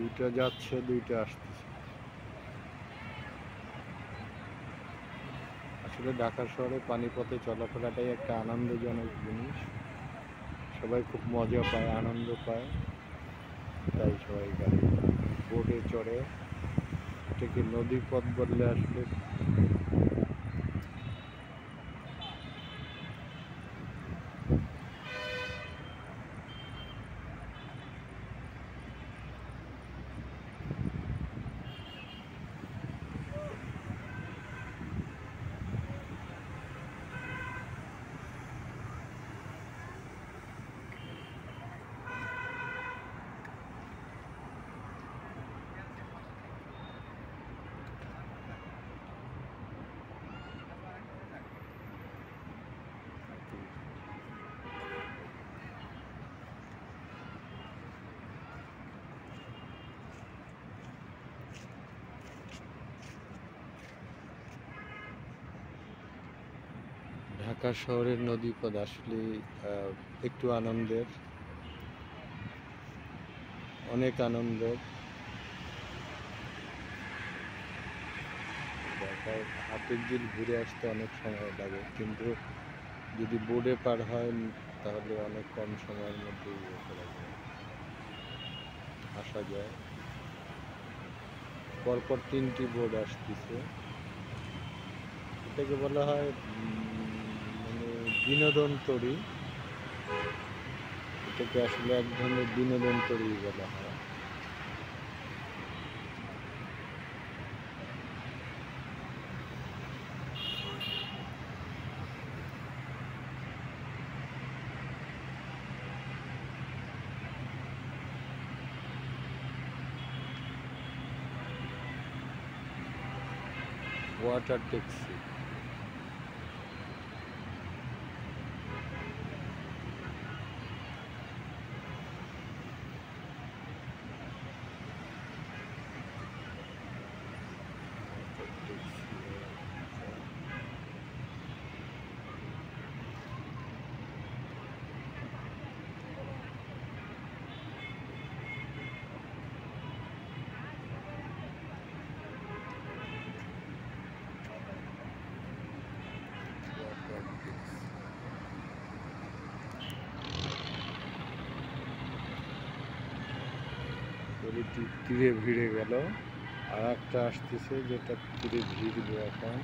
দুইটা যাচ্ছে, দুইটা আসতেছে। আসলে ঢাকা শহরে পানিপথে চলাফেরাটাই একটা আনন্দজনক জিনিস। সবাই খুব মজা পায়, আনন্দ পায়, তাই সবাই গাড়ি বোটে চড়ে। এটাকে নদী পথ বললে আসলে ঢাকা শহরের নদীপথ আসলে একটু আনন্দের, অনেক আনন্দের। ঢাকায় হাতির ঝিল ঘুরে আসতে অনেক সময় লাগে, কিন্তু যদি বোর্ডে পার হয় তাহলে অনেক কম সময়ের মধ্যেই আসা যায়। পরপর 3টি বোর্ড আসতেছে। এটাকে বলা হয় মানে বিনোদন তরী। এটাকে আসলে এক ধরনের বিনোদন তরী বলা হয়। Water taxi. তীরে ভিড়ে গেল, আর একটা আসতেছে যেটা তীরে ভিড়বে এখন।